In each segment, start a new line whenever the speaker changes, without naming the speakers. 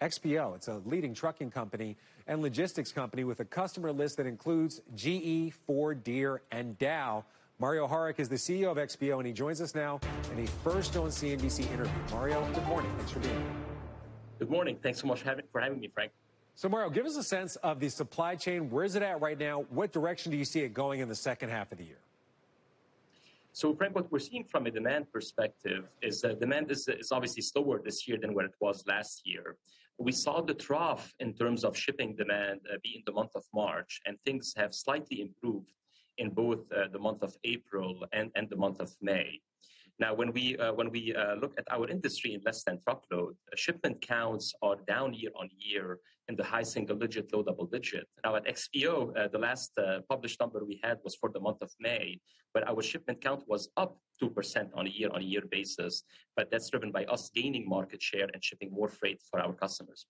XPO. It's a leading trucking company and logistics company with a customer list that includes GE, Ford, Deere, and Dow. Mario Harik is the CEO of XPO, and he joins us now in a first on CNBC interview. Mario, good morning. Thanks for being here.
Good morning. Thanks so much for having me, Frank.
So, Mario, give us a sense of the supply chain. Where is it at right now? What direction do you see it going in the second half of the year?
So, Frank, what we're seeing from a demand perspective is demand is obviously slower this year than what it was last year. We saw the trough in terms of shipping demand be in the month of March, and things have slightly improved in both the month of April and the month of May. Now, when we look at our industry in less than truckload, shipment counts are down year on year in the high single digit, low double digit. Now, at XPO, the last published number we had was for the month of May, but our shipment count was up 2% on a year basis. But that's driven by us gaining market share and shipping more freight for our customers.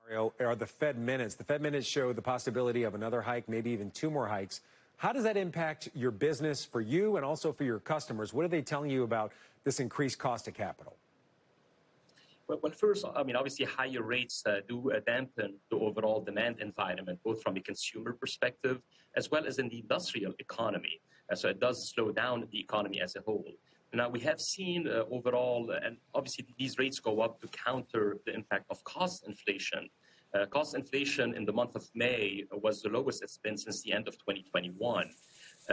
Mario, are the Fed minutes? The Fed minutes show the possibility of another hike, maybe even two more hikes. How does that impact your business for you and also for your customers? What are they telling you about this increased cost of capital?
Well, first, I mean, obviously, higher rates do dampen the overall demand environment, both from a consumer perspective as well as in the industrial economy. So it does slow down the economy as a whole. Now, we have seen overall, and obviously these rates go up to counter the impact of cost inflation. Cost inflation in the month of May was the lowest it's been since the end of 2021.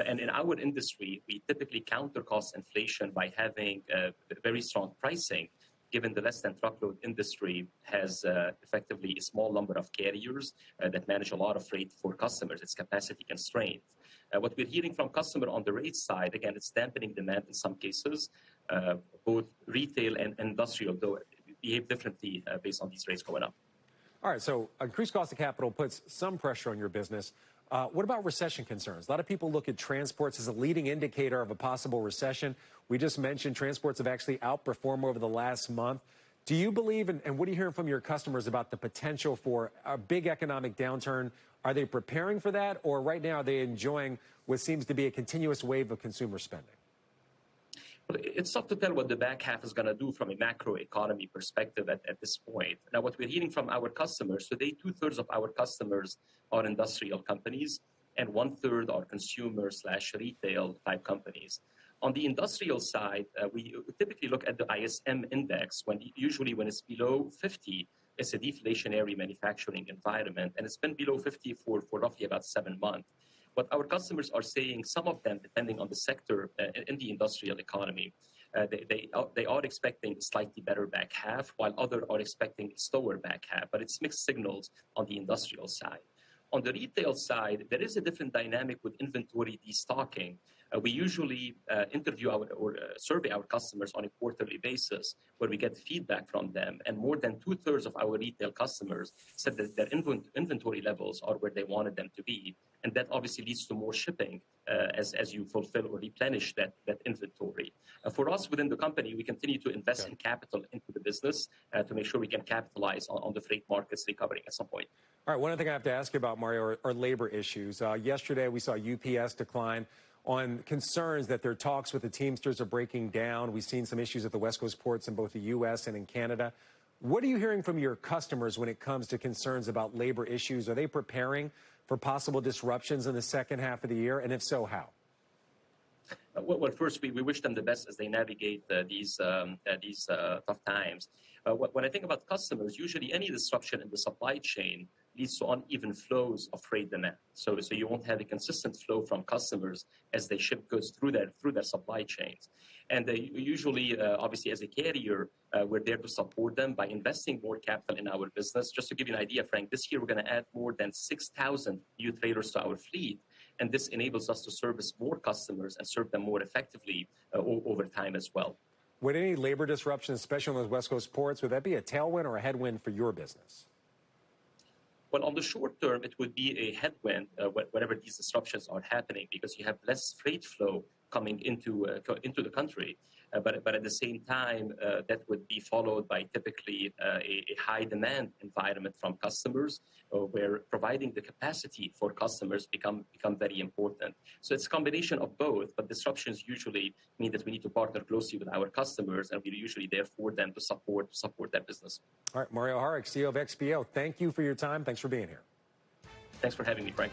And in our industry, we typically counter cost inflation by having very strong pricing, given the less than truckload industry has effectively a small number of carriers that manage a lot of freight for customers. It's capacity constrained. What we're hearing from customer on the rate side, again, it's dampening demand in some cases, both retail and industrial, though behave differently based on these rates going up.
All right, so increased cost of capital puts some pressure on your business. What about recession concerns? A lot of people look at transports as a leading indicator of a possible recession. We just mentioned transports have actually outperformed over the last month. Do you believe, and what are you hearing from your customers about the potential for a big economic downturn? Are they preparing for that, or right now are they enjoying what seems to be a continuous wave of consumer spending?
Well, it's tough to tell what the back half is going to do from a macro economy perspective at this point. Now, what we're hearing from our customers, today, 2/3 of our customers are industrial companies, and 1/3 are consumer/retail type companies. On the industrial side, we typically look at the ISM index usually when it's below 50, it's a deflationary manufacturing environment, and it's been below 50 for roughly about 7 months. What our customers are saying, some of them, depending on the sector in the industrial economy, they are expecting a slightly better back half, while others are expecting a slower back half. But it's mixed signals on the industrial side. On the retail side, there is a different dynamic with inventory destocking. We usually interview or survey our customers on a quarterly basis where we get feedback from them. And more than 2/3 of our retail customers said that their inventory levels are where they wanted them to be. And that obviously leads to more shipping as you fulfill or replenish that inventory. For us within the company, we continue to invest in capital into the business to make sure we can capitalize on the freight markets recovering at some point.
All right, one other thing I have to ask you about, Mario, are labor issues. Yesterday, we saw UPS decline on concerns that their talks with the Teamsters are breaking down. We've seen some issues at the West Coast ports in both the U.S. and in Canada. What are you hearing from your customers when it comes to concerns about labor issues? Are they preparing for possible disruptions in the second half of the year? And if so, how?
Well, first, we wish them the best as they navigate these tough times. When I think about customers, usually any disruption in the supply chain leads to uneven flows of freight demand. So you won't have a consistent flow from customers as they ship goods through their supply chains. And they usually, obviously, as a carrier, we're there to support them by investing more capital in our business. Just to give you an idea, Frank, this year we're going to add more than 6,000 new trailers to our fleet. And this enables us to service more customers and serve them more effectively over time as well.
Would any labor disruption, especially on those West Coast ports, would that be a tailwind or a headwind for your business?
Well, on the short term, it would be a headwind whenever these disruptions are happening because you have less freight flow coming into the country. But at the same time, that would be followed by typically a high demand environment from customers where providing the capacity for customers become very important. So it's a combination of both, but disruptions usually mean that we need to partner closely with our customers, and we're usually there for them to support their business.
All right, Mario Harik, CEO of XPO, thank you for your time. Thanks for being here.
Thanks for having me, Frank.